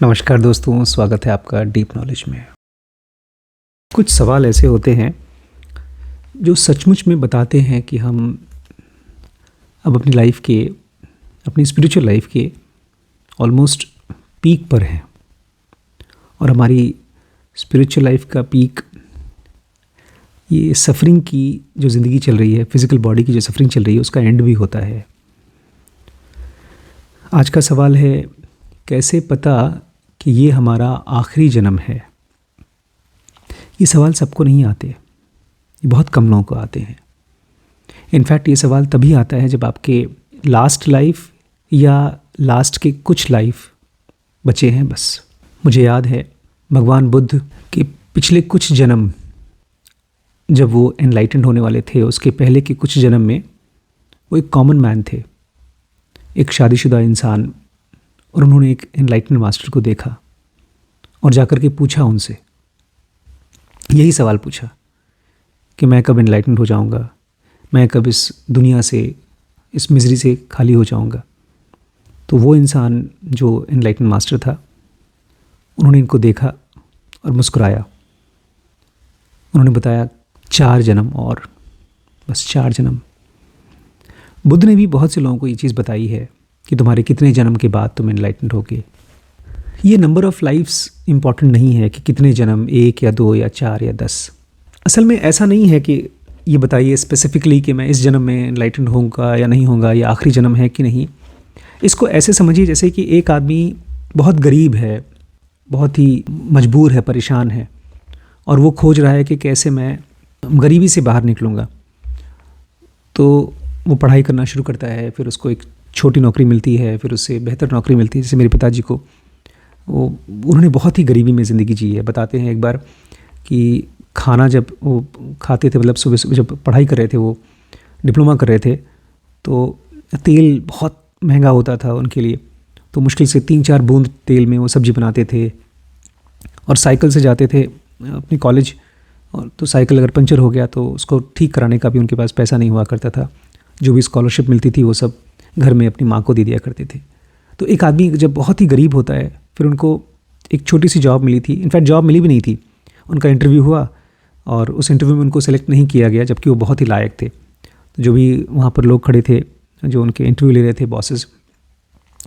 नमस्कार दोस्तों, स्वागत है आपका डीप नॉलेज में। कुछ सवाल ऐसे होते हैं जो सचमुच में बताते हैं कि हम अब अपनी लाइफ के, अपनी स्पिरिचुअल लाइफ के ऑलमोस्ट पीक पर हैं। और हमारी स्पिरिचुअल लाइफ का पीक ये सफ़रिंग की जो ज़िंदगी चल रही है, फिज़िकल बॉडी की जो सफ़रिंग चल रही है, उसका एंड भी होता है। आज का सवाल है, कैसे पता कि ये हमारा आखिरी जन्म है? ये सवाल सबको नहीं आते, ये बहुत कम लोगों को आते हैं। इनफैक्ट ये सवाल तभी आता है जब आपके लास्ट लाइफ या लास्ट के कुछ लाइफ बचे हैं बस। मुझे याद है भगवान बुद्ध के पिछले कुछ जन्म, जब वो एनलाइटेंड होने वाले थे, उसके पहले के कुछ जन्म में वो एक कॉमन मैन थे, एक शादीशुदा इंसान। और उन्होंने एक एनलाइटेंड मास्टर को देखा और जाकर के पूछा उनसे, यही सवाल पूछा कि मैं कब एनलाइटेंड हो जाऊंगा, मैं कब इस दुनिया से, इस मिजरी से खाली हो जाऊंगा। तो वो इंसान जो एनलाइटेंड मास्टर था, उन्होंने इनको देखा और मुस्कुराया। उन्होंने बताया 4 जन्म और, बस 4 जन्म। बुद्ध ने भी बहुत से लोगों को ये चीज़ बताई है कि तुम्हारे कितने जन्म के बाद तुम एनलाइटेंड होगे। ये नंबर ऑफ़ लाइफ्स इम्पॉर्टेंट नहीं है कि कितने जन्म, 1 या 2 या 4 या 10। असल में ऐसा नहीं है कि ये बताइए स्पेसिफिकली कि मैं इस जन्म में एनलाइटेंड होऊंगा या नहीं होऊंगा, या आखिरी जन्म है कि नहीं। इसको ऐसे समझिए जैसे कि एक आदमी बहुत गरीब है, बहुत ही मजबूर है, परेशान है, और वो खोज रहा है कि कैसे मैं गरीबी से बाहर निकलूँगा। तो वो पढ़ाई करना शुरू करता है, फिर उसको एक छोटी नौकरी मिलती है, फिर उससे बेहतर नौकरी मिलती है। जैसे मेरे पिताजी को, उन्होंने बहुत ही गरीबी में ज़िंदगी जी है। बताते हैं एक बार कि खाना जब वो खाते थे, मतलब सुबह सुबह जब पढ़ाई कर रहे थे, वो डिप्लोमा कर रहे थे, तो तेल बहुत महंगा होता था उनके लिए। तो मुश्किल से 3-4 बूंद तेल में वो सब्ज़ी बनाते थे और साइकिल से जाते थे अपने कॉलेज। और तो साइकिल अगर पंचर हो गया तो उसको ठीक कराने का भी उनके पास पैसा नहीं हुआ करता था। जो भी स्कॉलरशिप मिलती थी वो सब घर में अपनी माँ को दे दिया करते थे। तो एक आदमी जब बहुत ही गरीब होता है, फिर उनको एक छोटी सी जॉब मिली थी। इनफैक्ट जॉब मिली भी नहीं थी, उनका इंटरव्यू हुआ और उस इंटरव्यू में उनको सेलेक्ट नहीं किया गया, जबकि वो बहुत ही लायक थे। तो जो भी वहाँ पर लोग खड़े थे, जो उनके इंटरव्यू ले रहे थे, बॉसेस,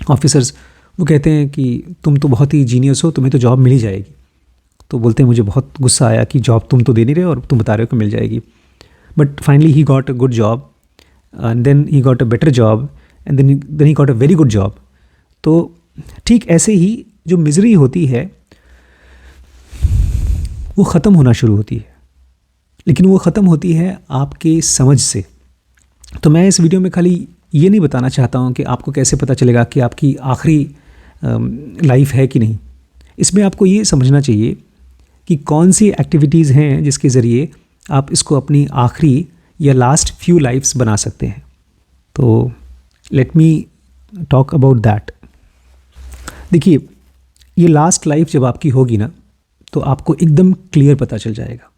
ऑफिसर्स, वो कहते हैं कि तुम तो बहुत ही जीनियस हो, तुम्हें तो जॉब मिल ही जाएगी। तो बोलते हैं मुझे बहुत गुस्सा आया कि जॉब तुम तो दे नहीं रहे और तुम बता रहे हो कि मिल जाएगी। But finally he got a good job and then he got a better job and then he got a very good job. तो ठीक ऐसे ही जो मिजरी होती है वो ख़त्म होना शुरू होती है, लेकिन वो ख़त्म होती है आपके समझ से। तो मैं इस वीडियो में खाली ये नहीं बताना चाहता हूँ कि आपको कैसे पता चलेगा कि आपकी आखिरी लाइफ है कि नहीं। इसमें आपको ये समझना चाहिए कि कौन सी एक्टिविटीज़ हैं जिसके ज़रिए आप इसको अपनी आखिरी या लास्ट फ्यू लाइफ्स बना सकते हैं। तो let me talk about that. देखिए, ये लास्ट लाइफ जब आपकी होगी ना, तो आपको एकदम क्लियर पता चल जाएगा।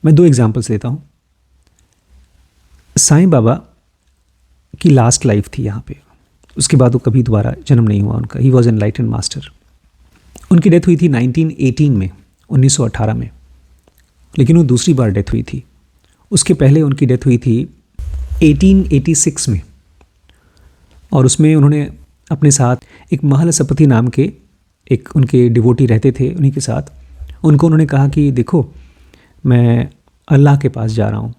मैं 2 एग्जांपल्स देता हूँ। साईं बाबा की लास्ट लाइफ थी यहाँ पे, उसके बाद वो कभी दोबारा जन्म नहीं हुआ उनका। He was enlightened master. उनकी डेथ हुई थी 1918 में, 1918 में, लेकिन वो दूसरी बार डेथ हुई थी। उसके पहले उनकी डेथ हुई थी 1886 में, और उसमें उन्होंने अपने साथ एक महलसपति नाम के एक उनके डिवोटी रहते थे, उन्हीं के साथ। उनको उन्होंने कहा कि देखो, मैं अल्लाह के पास जा रहा हूँ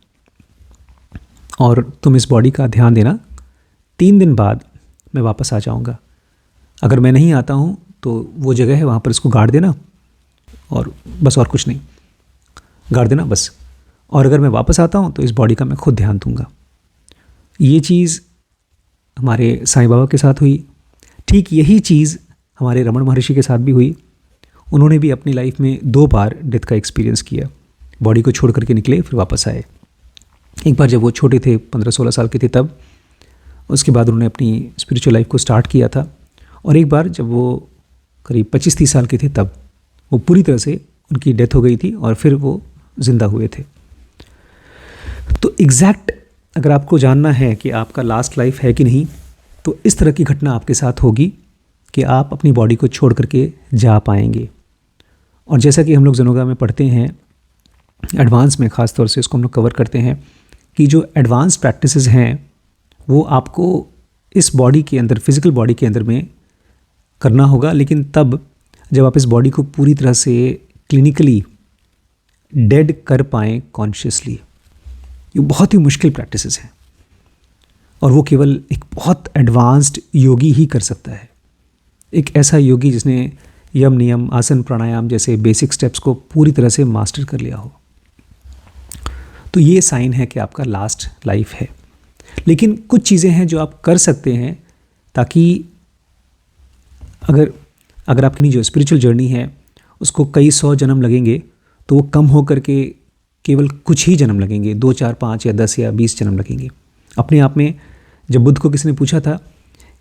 और तुम इस बॉडी का ध्यान देना, 3 दिन बाद मैं वापस आ जाऊँगा। अगर मैं नहीं आता हूँ तो वो जगह है वहाँ पर इसको गाड़ देना, और बस, और कुछ नहीं, गाड़ देना बस। और अगर मैं वापस आता हूँ तो इस बॉडी का मैं खुद ध्यान दूँगा। ये चीज़ हमारे साईं बाबा के साथ हुई। ठीक यही चीज़ हमारे रमन महर्षि के साथ भी हुई। उन्होंने भी अपनी लाइफ में 2 बार डेथ का एक्सपीरियंस किया। बॉडी को छोड़ करके निकले, फिर वापस आए। एक बार जब वो छोटे थे, 15-16 साल के थे, तब। उसके बाद उन्होंने अपनी स्पिरिचुअल लाइफ को स्टार्ट किया था। और एक बार जब वो करीब 25-30 साल के थे, तब वो पूरी तरह से उनकी डेथ हो गई थी और फिर वो ज़िंदा हुए थे। तो एग्जैक्ट अगर आपको जानना है कि आपका लास्ट लाइफ है कि नहीं, तो इस तरह की घटना आपके साथ होगी कि आप अपनी बॉडी को छोड़ करके जा पाएंगे। और जैसा कि हम लोग जनोगा में पढ़ते हैं, एडवांस में ख़ास तौर से इसको हम लोग कवर करते हैं कि जो एडवांस प्रैक्टिसेस हैं वो आपको इस बॉडी के अंदर, फिज़िकल बॉडी के अंदर में करना होगा, लेकिन तब जब आप इस बॉडी को पूरी तरह से क्लिनिकली डेड कर पाएँ कॉन्शियसली। ये बहुत ही मुश्किल प्रैक्टिसेस हैं और वो केवल एक बहुत एडवांस्ड योगी ही कर सकता है। एक ऐसा योगी जिसने यम, नियम, आसन, प्राणायाम जैसे बेसिक स्टेप्स को पूरी तरह से मास्टर कर लिया हो। तो ये साइन है कि आपका लास्ट लाइफ है। लेकिन कुछ चीज़ें हैं जो आप कर सकते हैं ताकि अगर आपकी जो स्पिरिचुअल जर्नी है उसको कई 100 जन्म लगेंगे तो वो कम हो करके केवल कुछ ही जन्म लगेंगे, 2, 4, 5 या 10 या 20 जन्म लगेंगे। अपने आप में जब बुद्ध को किसी ने पूछा था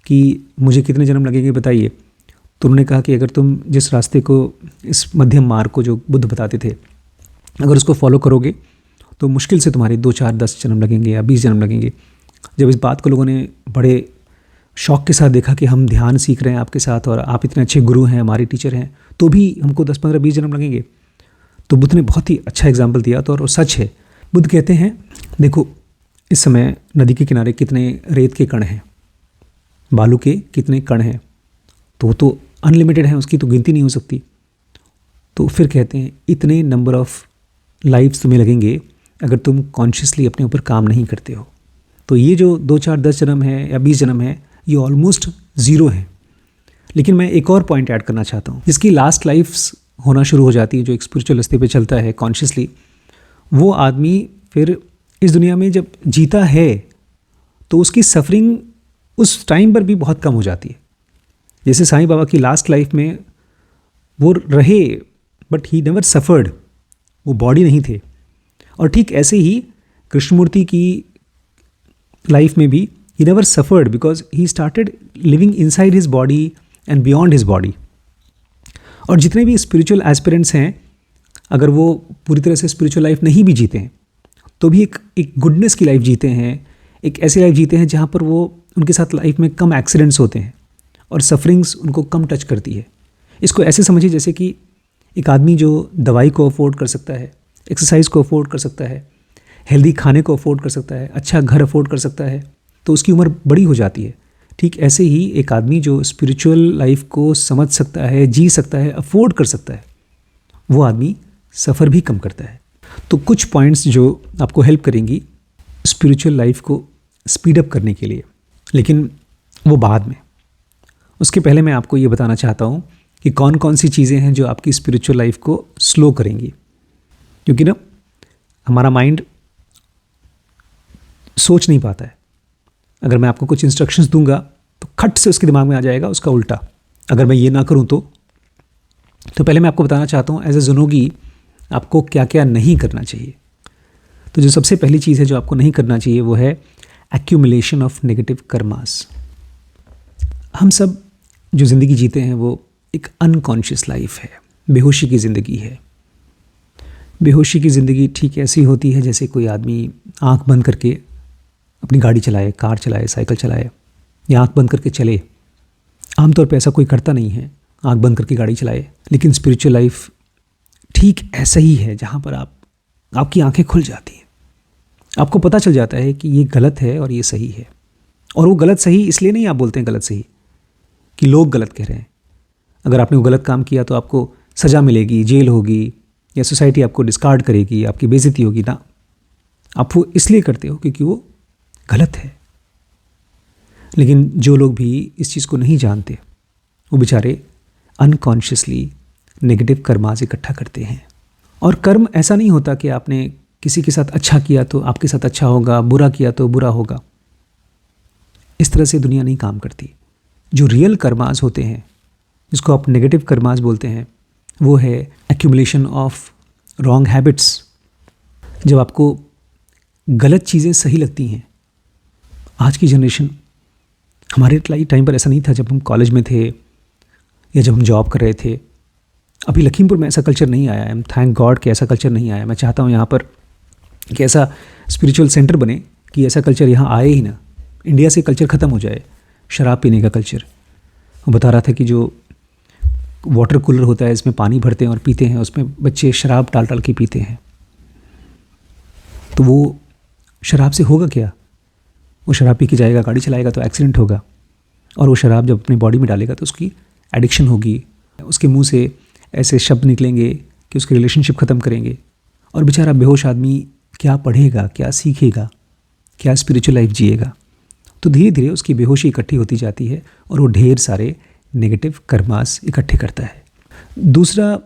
कि मुझे कितने जन्म लगेंगे बताइए, तो उन्होंने कहा कि अगर तुम जिस रास्ते को, इस मध्यम मार्ग को जो बुद्ध बताते थे, अगर उसको फॉलो करोगे तो मुश्किल से तुम्हारे 2, 4, 10 जन्म लगेंगे या 20 जन्म लगेंगे। जब इस बात को लोगों ने बड़े शौक के साथ देखा कि हम ध्यान सीख रहे हैं आपके साथ और आप इतने अच्छे गुरु हैं, हमारे टीचर हैं, तो भी हमको 10, 15, 20 जन्म लगेंगे, तो बुद्ध ने बहुत ही अच्छा एग्जाम्पल दिया। तो और सच है, बुद्ध कहते हैं देखो इस समय नदी के किनारे कितने रेत के कण हैं, बालू के कितने कण हैं, तो अनलिमिटेड है, उसकी तो गिनती नहीं हो सकती। तो फिर कहते हैं इतने नंबर ऑफ लाइफ्स तुम्हें लगेंगे अगर तुम कॉन्शियसली अपने ऊपर काम नहीं करते हो। तो ये जो 2, 4, 10 जन्म है या 20 जन्म है ये ऑलमोस्ट ज़ीरो है। लेकिन मैं एक और पॉइंट ऐड करना चाहता हूँ, जिसकी लास्ट लाइफ्स होना शुरू हो जाती है, जो एक स्पिरिचुअल रास्ते पे चलता है कॉन्शियसली, वो आदमी फिर इस दुनिया में जब जीता है तो उसकी सफरिंग उस टाइम पर भी बहुत कम हो जाती है। जैसे साईं बाबा की लास्ट लाइफ में वो रहे बट ही नेवर सफ़र्ड, वो बॉडी नहीं थे। और ठीक ऐसे ही कृष्णमूर्ति की लाइफ में भी he never suffered because he started living inside his body and beyond his body. और जितने भी स्पिरिचुअल एस्पिरेंट्स हैं, अगर वो पूरी तरह से स्पिरिचुअल लाइफ नहीं भी जीते हैं तो भी एक गुडनेस की लाइफ जीते हैं, एक ऐसी लाइफ जीते हैं जहाँ पर वो उनके साथ लाइफ में कम एक्सीडेंट्स होते हैं और सफरिंग्स उनको कम टच करती है। इसको ऐसे समझिए जैसे कि एक आदमी जो दवाई को अफोर्ड कर सकता है, एक्सरसाइज को अफोर्ड कर सकता है, हेल्दी खाने को अफोर्ड कर सकता है, अच्छा घर अफोर्ड कर सकता है, तो उसकी उम्र बड़ी हो जाती है। ठीक ऐसे ही एक आदमी जो स्पिरिचुअल लाइफ को समझ सकता है, जी सकता है, अफोर्ड कर सकता है, वो आदमी सफ़र भी कम करता है। तो कुछ पॉइंट्स जो आपको हेल्प करेंगी स्पिरिचुअल लाइफ को स्पीड अप करने के लिए, लेकिन वो बाद में। उसके पहले मैं आपको ये बताना चाहता हूँ कि कौन कौन सी चीज़ें हैं जो आपकी स्पिरिचुअल लाइफ को स्लो करेंगी। क्योंकि ना हमारा माइंड सोच नहीं पाता है। अगर मैं आपको कुछ इंस्ट्रक्शंस दूंगा तो खट से उसके दिमाग में आ जाएगा उसका उल्टा, अगर मैं ये ना करूं तो पहले मैं आपको बताना चाहता हूं एज ए ज़ुनोगी आपको क्या क्या नहीं करना चाहिए। तो जो सबसे पहली चीज़ है जो आपको नहीं करना चाहिए वो है एक्यूमुलेशन ऑफ नेगेटिव कर्मास। हम सब जो ज़िंदगी जीते हैं वो एक अनकॉन्शियस लाइफ है, बेहोशी की ज़िंदगी है। बेहोशी की ज़िंदगी ठीक ऐसी होती है जैसे कोई आदमी आंख बंद करके अपनी गाड़ी चलाए, कार चलाए, साइकिल चलाए या आंख बंद करके चले। आमतौर पे ऐसा कोई करता नहीं है, आंख बंद करके गाड़ी चलाए। लेकिन स्पिरिचुअल लाइफ ठीक ऐसा ही है जहाँ पर आपकी आंखें खुल जाती हैं, आपको पता चल जाता है कि ये गलत है और ये सही है। और वो गलत सही इसलिए नहीं आप बोलते हैं गलत सही कि लोग गलत कह रहे हैं। अगर आपने वो गलत काम किया तो आपको सज़ा मिलेगी, जेल होगी या सोसाइटी आपको डिस्कार्ड करेगी, आपकी बेइज्जती होगी ना। आप वो इसलिए करते हो क्योंकि वो गलत है। लेकिन जो लोग भी इस चीज़ को नहीं जानते वो बेचारे अनकॉन्शियसली नेगेटिव कर्मास इकट्ठा करते हैं। और कर्म ऐसा नहीं होता कि आपने किसी के साथ अच्छा किया तो आपके साथ अच्छा होगा, बुरा किया तो बुरा होगा। इस तरह से दुनिया नहीं काम करती। जो रियल कर्मास होते हैं, जिसको आप नेगेटिव कर्मास बोलते हैं, वो है एक्यूमुलेशन ऑफ रॉन्ग हैबिट्स। जब आपको गलत चीज़ें सही लगती हैं, आज की जनरेशन, हमारे टाइम पर ऐसा नहीं था जब हम कॉलेज में थे या जब हम जॉब कर रहे थे। अभी लखीमपुर में ऐसा कल्चर नहीं आया है, थैंक गॉड कि ऐसा कल्चर नहीं आया। मैं चाहता हूँ यहाँ पर कि ऐसा स्पिरिचुअल सेंटर बने कि ऐसा कल्चर यहाँ आए ही ना। इंडिया से कल्चर ख़त्म हो जाए, शराब पीने का कल्चर। वो बता रहा था कि जो वाटर कूलर होता है, इसमें पानी भरते हैं और पीते हैं, उसमें बच्चे शराब डाल डाल के पीते हैं। तो वो शराब से होगा क्या? वो शराब पी के जाएगा, गाड़ी चलाएगा तो एक्सीडेंट होगा, और वो शराब जब अपनी बॉडी में डालेगा तो उसकी एडिक्शन होगी। उसके मुंह से ऐसे शब्द निकलेंगे कि उसकी रिलेशनशिप ख़त्म करेंगे, और बेचारा बेहोश आदमी क्या पढ़ेगा, क्या सीखेगा, क्या स्पिरिचुअल लाइफ जिएगा। तो धीरे धीरे उसकी बेहोशी इकट्ठी होती जाती है और वो ढेर सारे नेगेटिव कर्मास इकट्ठे करता है। दूसरा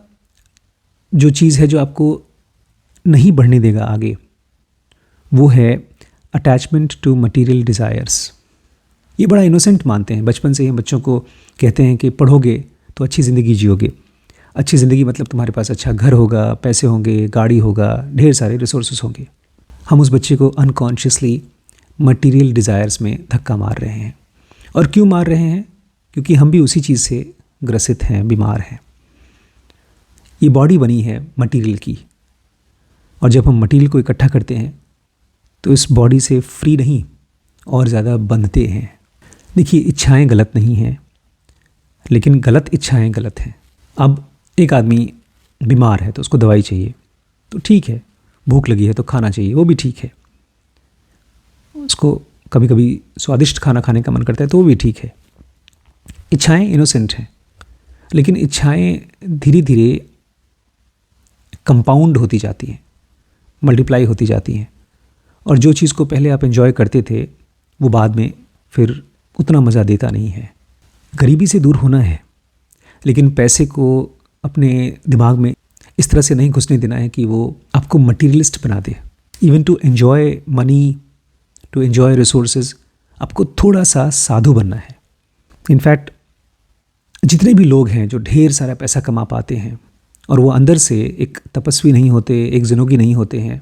जो चीज़ है जो आपको नहीं बढ़ने देगा आगे, वो है अटैचमेंट टू मटेरियल डिज़ायर्स। ये बड़ा इनोसेंट मानते हैं, बचपन से ही बच्चों को कहते हैं कि पढ़ोगे तो अच्छी ज़िंदगी जियोगे। अच्छी ज़िंदगी मतलब तुम्हारे पास अच्छा घर होगा, पैसे होंगे, गाड़ी होगा, ढेर सारे रिसोर्सेज होंगे। हम उस बच्चे को अनकॉन्शियसली मटेरियल डिज़ायर्स में धक्का मार रहे हैं। और क्यों मार रहे हैं? क्योंकि हम भी उसी चीज़ से ग्रसित हैं, बीमार हैं। ये बॉडी बनी है मटेरियल की, और जब हम मटेरियल को इकट्ठा करते हैं तो इस बॉडी से फ्री नहीं और ज़्यादा बंधते हैं। देखिए, इच्छाएं गलत नहीं हैं, लेकिन गलत इच्छाएं गलत हैं। अब एक आदमी बीमार है तो उसको दवाई चाहिए, तो ठीक है। भूख लगी है तो खाना चाहिए, वो भी ठीक है। उसको कभी कभी स्वादिष्ट खाना खाने का मन करता है तो वो भी ठीक है। इच्छाएं इनोसेंट हैं, लेकिन इच्छाएं धीरे धीरे कंपाउंड होती जाती हैं, मल्टीप्लाई होती जाती हैं, और जो चीज़ को पहले आप एंजॉय करते थे वो बाद में फिर उतना मज़ा देता नहीं है। गरीबी से दूर होना है, लेकिन पैसे को अपने दिमाग में इस तरह से नहीं घुसने देना है कि वो आपको मटीरियलिस्ट बना दे। Even to enjoy money, to enjoy resources, आपको थोड़ा सा साधु बनना है। इनफैक्ट जितने भी लोग हैं जो ढेर सारा पैसा कमा पाते हैं और वो अंदर से एक तपस्वी नहीं होते, एक ज़िनोगी नहीं होते हैं,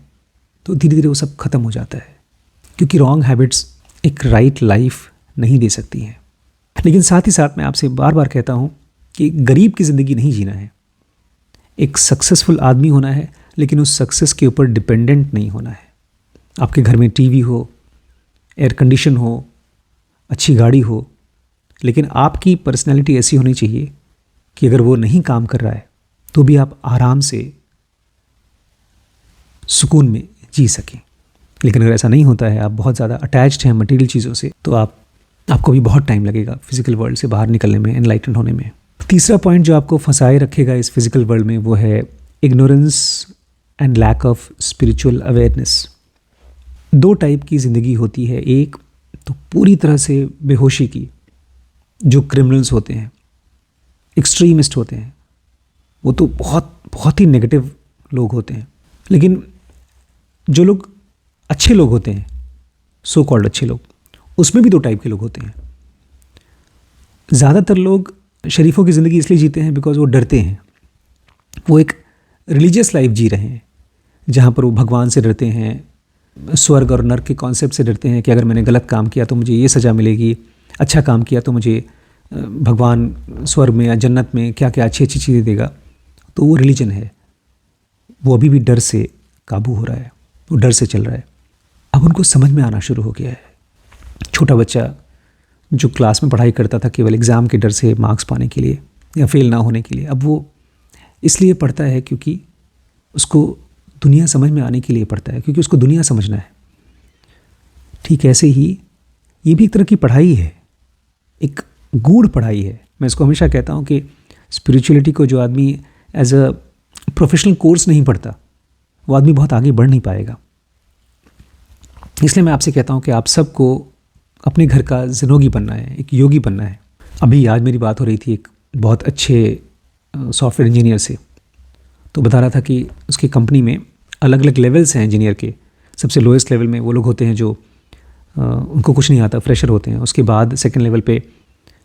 तो धीरे धीरे वो सब ख़त्म हो जाता है, क्योंकि रॉन्ग हैबिट्स एक राइट लाइफ नहीं दे सकती हैं। लेकिन साथ ही साथ मैं आपसे बार बार कहता हूँ कि गरीब की ज़िंदगी नहीं जीना है। एक सक्सेसफुल आदमी होना है, लेकिन उस सक्सेस के ऊपर डिपेंडेंट नहीं होना है। आपके घर में टीवी हो, एयर कंडीशन हो, अच्छी गाड़ी हो, लेकिन आपकी पर्सनैलिटी ऐसी होनी चाहिए कि अगर वो नहीं काम कर रहा है तो भी आप आराम से सुकून में जी सकें। लेकिन अगर ऐसा नहीं होता है, आप बहुत ज़्यादा अटैच्ड हैं मटेरियल चीज़ों से, तो आपको भी बहुत टाइम लगेगा फिजिकल वर्ल्ड से बाहर निकलने में, एनलाइटन होने में। तीसरा पॉइंट जो आपको फंसाए रखेगा इस फिजिकल वर्ल्ड में, वो है ignorance and lack of spiritual awareness. दो टाइप की ज़िंदगी होती है। एक तो पूरी तरह से बेहोशी की, जो क्रिमिनल्स होते हैं, एक्सट्रीमिस्ट होते हैं, वो तो बहुत बहुत ही नेगेटिव लोग होते हैं। लेकिन जो लोग अच्छे लोग होते हैं, सो कॉल्ड अच्छे लोग, उसमें भी दो टाइप के लोग होते हैं। ज़्यादातर लोग शरीफों की ज़िंदगी इसलिए जीते हैं बिकॉज वो डरते हैं। वो एक रिलीजियस लाइफ जी रहे हैं जहाँ पर वो भगवान से डरते हैं, स्वर्ग और नर्क के कॉन्सेप्ट से डरते हैं कि अगर मैंने गलत काम किया तो मुझे ये सज़ा मिलेगी, अच्छा काम किया तो मुझे भगवान स्वर्ग में या जन्नत में क्या क्या अच्छी अच्छी चीज़ें देगा। तो वो रिलीजन है। वो अभी भी डर से काबू हो रहा है, वो डर से चल रहा है। अब उनको समझ में आना शुरू हो गया है। छोटा बच्चा जो क्लास में पढ़ाई करता था केवल एग्ज़ाम के डर से, मार्क्स पाने के लिए या फेल ना होने के लिए, अब वो इसलिए पढ़ता है क्योंकि उसको दुनिया समझ में आने के लिए पढ़ता है, क्योंकि उसको दुनिया समझना है। ठीक ऐसे ही ये भी एक तरह की पढ़ाई है, एक गूढ़ पढ़ाई है। मैं इसको हमेशा कहता हूँ कि स्पिरिचुअलिटी को जो आदमी एज अ प्रोफेशनल कोर्स नहीं पढ़ता, वो आदमी बहुत आगे बढ़ नहीं पाएगा। इसलिए मैं आपसे कहता हूँ कि आप सबको अपने घर का ज़िनोगी बनना है, एक योगी बनना है। अभी आज मेरी बात हो रही थी एक बहुत अच्छे सॉफ्टवेयर इंजीनियर से, तो बता रहा था कि उसकी कंपनी में अलग अलग लेवल्स हैं इंजीनियर के। सबसे लोएस्ट लेवल में वो लोग होते हैं जो उनको कुछ नहीं आता, फ्रेशर होते हैं। उसके बाद सेकंड लेवल पे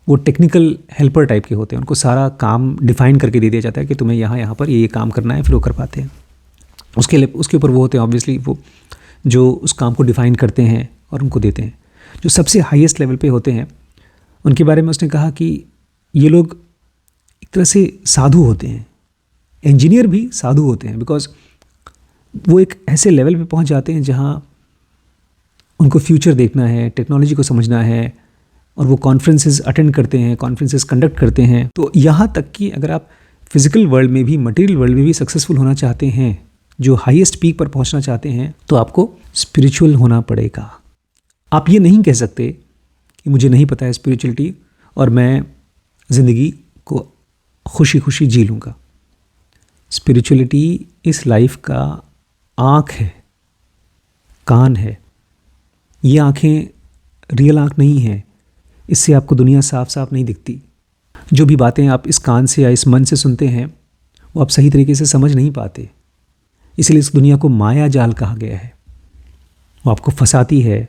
वो टेक्निकल हेल्पर टाइप के होते हैं, उनको सारा काम डिफ़ाइन करके दे दिया जाता है कि तुम्हें यहाँ पर ये काम करना है, फिर वो कर पाते हैं। उसके ऊपर वो होते हैं ऑब्वियसली वो जो उस काम को डिफ़ाइन करते हैं और उनको देते हैं। जो सबसे हाईएस्ट लेवल पे होते हैं उनके बारे में उसने कहा कि ये लोग एक तरह से साधु होते हैं। इंजीनियर भी साधु होते हैं बिकॉज वो एक ऐसे लेवल पे पहुंच जाते हैं जहां उनको फ्यूचर देखना है, टेक्नोलॉजी को समझना है, और वो कॉन्फ्रेंसेस अटेंड करते हैं, कॉन्फ्रेंसेस कंडक्ट करते हैं। तो यहाँ तक कि अगर आप फिजिकल वर्ल्ड में भी, मटेरियल वर्ल्ड में भी सक्सेसफुल होना चाहते हैं, जो हाईएस्ट पीक पर पहुँचना चाहते हैं, तो आपको स्पिरिचुअल होना पड़ेगा। आप ये नहीं कह सकते कि मुझे नहीं पता है स्पिरिचुअलिटी और मैं ज़िंदगी को खुशी खुशी जी लूँगा। स्पिरिचुअलिटी इस लाइफ का आँख है, कान है। ये आँखें रियल आँख नहीं है, इससे आपको दुनिया साफ साफ नहीं दिखती। जो भी बातें आप इस कान से या इस मन से सुनते हैं वो आप सही तरीके से समझ नहीं पाते, इसलिए इस दुनिया को माया जाल कहा गया है। वो आपको फंसाती है,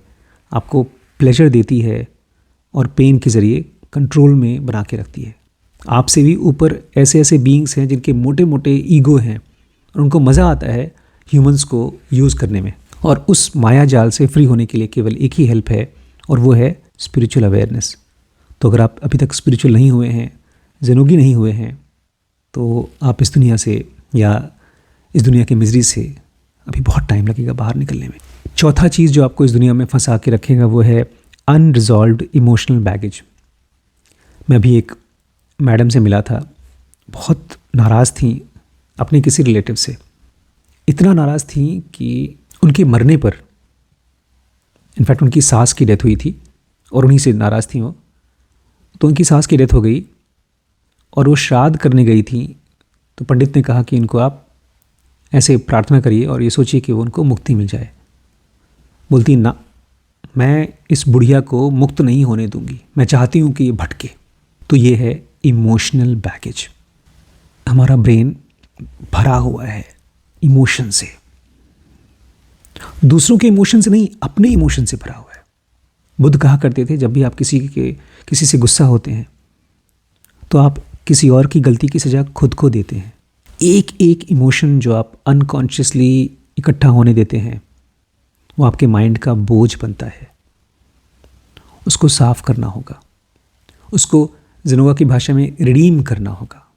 आपको प्लेजर देती है और पेन के ज़रिए कंट्रोल में बना के रखती है। आपसे भी ऊपर ऐसे ऐसे बीइंग्स हैं जिनके मोटे मोटे ईगो हैं और उनको मज़ा आता है ह्यूमंस को यूज़ करने में। और उस माया जाल से फ्री होने के लिए केवल एक ही हेल्प है और वो है स्पिरिचुअल अवेयरनेस। तो अगर आप अभी तक स्पिरिचुअल नहीं हुए हैं, ज़ेनोगी नहीं हुए हैं, तो आप इस दुनिया से या इस दुनिया की मिजरी से अभी बहुत टाइम लगेगा बाहर निकलने में। चौथा चीज़ जो आपको इस दुनिया में फंसा के रखेगा वो है अनरिजॉल्व्ड इमोशनल बैगेज। मैं अभी एक मैडम से मिला था, बहुत नाराज़ थी अपने किसी रिलेटिव से। इतना नाराज़ थी कि उनके मरने पर, इनफैक्ट उनकी सास की डेथ हुई थी और उन्हीं से नाराज़ थी वो। तो उनकी सास की डेथ हो गई और वो श्राद्ध करने गई थी, तो पंडित ने कहा कि इनको आप ऐसे प्रार्थना करिए और ये सोचिए कि वो उनको मुक्ति मिल जाए। बोलती ना, मैं इस बुढ़िया को मुक्त नहीं होने दूंगी, मैं चाहती हूँ कि ये भटके। तो ये है इमोशनल बैगेज। हमारा ब्रेन भरा हुआ है इमोशन से, दूसरों के इमोशन से नहीं, अपने इमोशन से भरा हुआ है। बुद्ध कहा करते थे जब भी आप किसी से गुस्सा होते हैं तो आप किसी और की गलती की सज़ा खुद को देते हैं। एक एक इमोशन जो आप अनकॉन्शियसली इकट्ठा होने देते हैं वो आपके माइंड का बोझ बनता है। उसको साफ करना होगा, उसको ज़ेनोगा की भाषा में रिडीम करना होगा।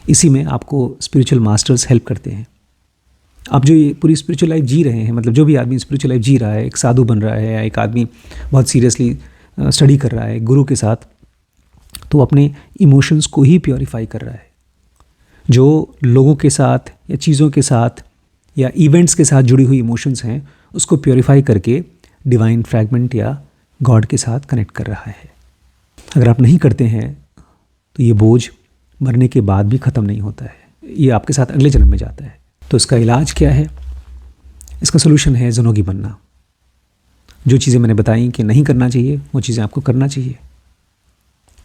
इसी में आपको स्पिरिचुअल मास्टर्स हेल्प करते हैं। आप जो ये पूरी स्पिरिचुअल लाइफ जी रहे हैं, मतलब जो भी आदमी स्पिरिचुअल लाइफ जी रहा है, एक साधु बन रहा है या एक आदमी बहुत सीरियसली स्टडी कर रहा है गुरु के साथ, तो अपने इमोशंस को ही प्योरीफाई कर रहा है। जो लोगों के साथ या चीज़ों के साथ या इवेंट्स के साथ जुड़ी हुई इमोशंस हैं उसको प्योरीफाई करके डिवाइन फ्रैगमेंट या गॉड के साथ कनेक्ट कर रहा है। अगर आप नहीं करते हैं तो ये बोझ मरने के बाद भी ख़त्म नहीं होता है, ये आपके साथ अगले जन्म में जाता है। तो इसका इलाज क्या है? इसका सोल्यूशन है ज़ेनोगी बनना। जो चीज़ें मैंने बताई कि नहीं करना चाहिए वो चीज़ें आपको करना चाहिए,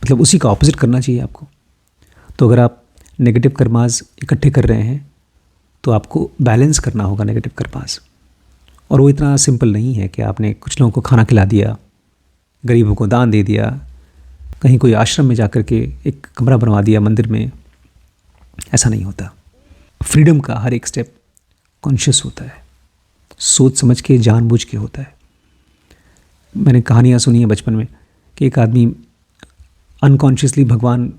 मतलब उसी का ऑपोजिट करना चाहिए आपको। तो अगर आप नेगेटिव कर्मास इकट्ठे कर रहे हैं तो आपको बैलेंस करना होगा नेगेटिव कर्मास। और वो इतना सिंपल नहीं है कि आपने कुछ लोगों को खाना खिला दिया, गरीबों को दान दे दिया, कहीं कोई आश्रम में जाकर के एक कमरा बनवा दिया मंदिर में। ऐसा नहीं होता। फ्रीडम का हर एक स्टेप कॉन्शियस होता है, सोच समझ के जानबूझ के होता है। मैंने कहानियाँ सुनी है बचपन में कि एक आदमी अनकॉन्शियसली भगवान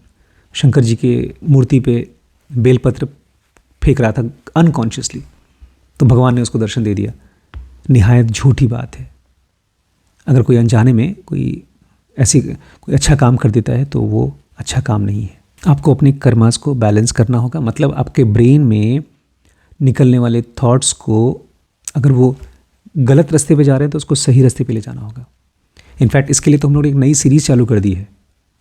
शंकर जी के मूर्ति पे बेलपत्र फेंक रहा था अनकॉन्शियसली, तो भगवान ने उसको दर्शन दे दिया। निहायत झूठी बात है। अगर कोई अनजाने में कोई अच्छा काम कर देता है तो वो अच्छा काम नहीं है। आपको अपने कर्मास को बैलेंस करना होगा, मतलब आपके ब्रेन में निकलने वाले थॉट्स को अगर वो गलत रास्ते पे जा रहे हैं तो उसको सही रास्ते पे ले जाना होगा। इनफैक्ट इसके लिए तो हम लोग एक नई सीरीज़ चालू कर दी है,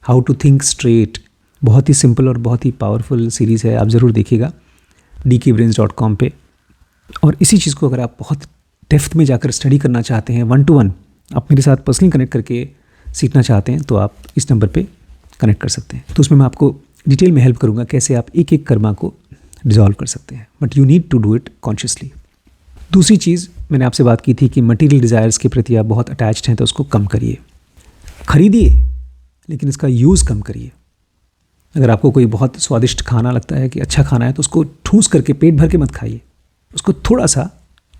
हाउ टू थिंक स्ट्रेट। बहुत ही सिंपल और बहुत ही पावरफुल सीरीज़ है, आप ज़रूर देखिएगा dkbrains.com पे। और इसी चीज़ को अगर आप बहुत डेप्थ में जाकर स्टडी करना चाहते हैं, 1 to 1 आप मेरे साथ पर्सनली कनेक्ट करके सीखना चाहते हैं तो आप इस नंबर पे कनेक्ट कर सकते हैं। तो उसमें मैं आपको डिटेल में हेल्प करूँगा कैसे आप एक एक कर्मा को डिज़ोल्व कर सकते हैं, but you need to do it consciously. दूसरी चीज़ मैंने आपसे बात की थी कि मटेरियल डिज़ायर्स के प्रति आप बहुत अटैच्ड हैं तो उसको कम करिए। खरीदिए लेकिन इसका यूज़ कम करिए। अगर आपको कोई बहुत स्वादिष्ट खाना लगता है कि अच्छा खाना है तो उसको ठूस करके पेट भर के मत खाइए, उसको थोड़ा सा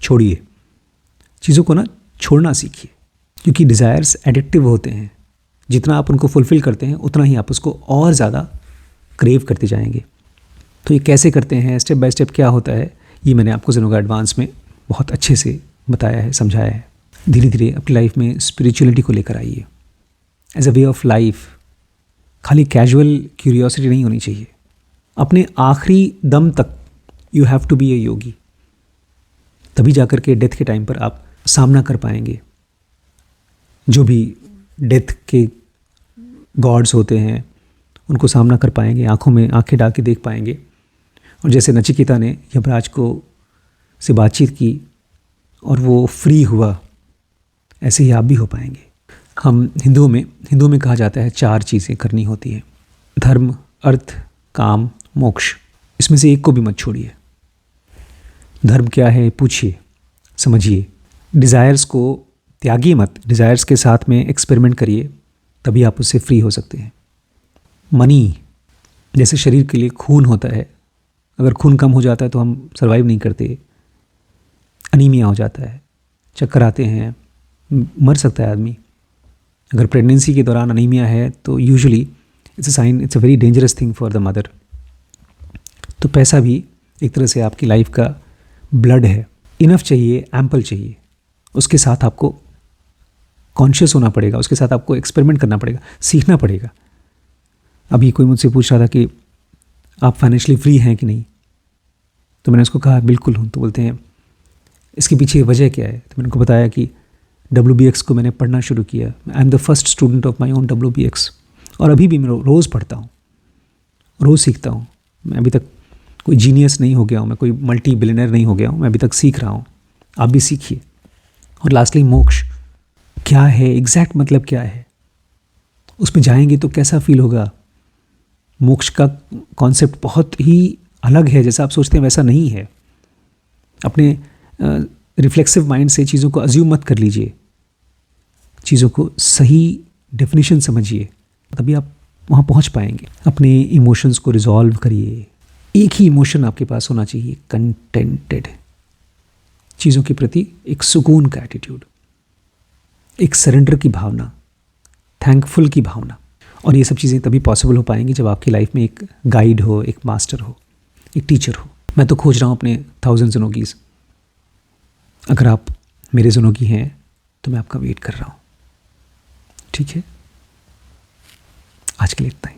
छोड़िए। चीज़ों को ना छोड़ना सीखिए, क्योंकि डिज़ायर्स एडिक्टिव होते हैं। जितना आप उनको फुलफ़िल करते हैं उतना ही आप उसको और ज़्यादा क्रेव करते जाएंगे। तो ये कैसे करते हैं, स्टेप बाय स्टेप क्या होता है, ये मैंने आपको ज़ेनोगा एडवांस में बहुत अच्छे से बताया है, समझाया है। धीरे धीरे अपनी लाइफ में स्पिरिचुअलिटी को लेकर आइए। As a way of life, खाली कैजुअल क्यूरियोसिटी नहीं होनी चाहिए। अपने आखिरी दम तक you have to be a yogi, तभी जाकर के डेथ के टाइम पर आप सामना कर पाएंगे। जो भी डेथ के गॉड्स होते हैं उनको सामना कर पाएंगे, आंखों में आंखें डाल के देख पाएंगे। और जैसे नचिकेता ने यमराज को से बातचीत की और वो फ्री हुआ, ऐसे ही आप भी हो पाएंगे। हम हिंदुओं में कहा जाता है 4 चीज़ें करनी होती हैं, धर्म, अर्थ, काम, मोक्ष। इसमें से एक को भी मत छोड़िए। धर्म क्या है पूछिए, समझिए। डिज़ायर्स को त्यागिए मत, डिज़ायर्स के साथ में एक्सपेरिमेंट करिए, तभी आप उससे फ्री हो सकते हैं। मनी, जैसे शरीर के लिए खून होता है, अगर खून कम हो जाता है तो हम सर्वाइव नहीं करते। अनीमिया हो जाता है, चक्कर आते हैं, मर सकता है आदमी। अगर प्रेगनेंसी के दौरान अनीमिया है तो usually it's a sign, it's a very dangerous thing for the mother. तो पैसा भी एक तरह से आपकी लाइफ का ब्लड है। इनफ चाहिए, एम्पल चाहिए। उसके साथ आपको कॉन्शियस होना पड़ेगा, उसके साथ आपको एक्सपेरिमेंट करना पड़ेगा, सीखना पड़ेगा। अभी कोई मुझसे पूछ रहा था कि आप फाइनेंशियली फ्री हैं कि नहीं, तो मैंने उसको कहा बिल्कुल हूँ। तो बोलते हैं इसके पीछे वजह क्या है, तो मैंने उनको बताया कि WBX को मैंने पढ़ना शुरू किया। I am the first student of my own WBX, और अभी भी मैं रोज़ पढ़ता हूँ, रोज़ सीखता हूँ। मैं अभी तक कोई जीनियस नहीं हो गया हूँ, मैं कोई मल्टी बिलियनर नहीं हो गया हूँ, मैं अभी तक सीख रहा हूँ। आप भी सीखिए। और लास्टली मोक्ष क्या है, एग्जैक्ट मतलब क्या है, उसमें जाएंगे तो कैसा फील होगा। मोक्ष का कॉन्सेप्ट बहुत ही अलग है, जैसा आप सोचते हैं वैसा नहीं है। अपने रिफ्लेक्सिव माइंड से चीज़ों को अज्यूम मत कर लीजिए, चीज़ों को सही डेफिनेशन समझिए, तभी आप वहाँ पहुँच पाएंगे। अपने इमोशंस को रिजॉल्व करिए। एक ही इमोशन आपके पास होना चाहिए, कंटेंटेड, चीज़ों के प्रति एक सुकून का एटीट्यूड, एक सरेंडर की भावना, थैंकफुल की भावना। और ये सब चीज़ें तभी पॉसिबल हो पाएंगी जब आपकी लाइफ में एक गाइड हो, एक मास्टर हो, एक टीचर हो। मैं तो खोज रहा हूँ अपने 1000 ज़ुनोगीज़। अगर आप मेरे ज़ुनोगी हैं तो मैं आपका वेट कर रहा हूँ। ठीक है, आज के लिए इतना ही।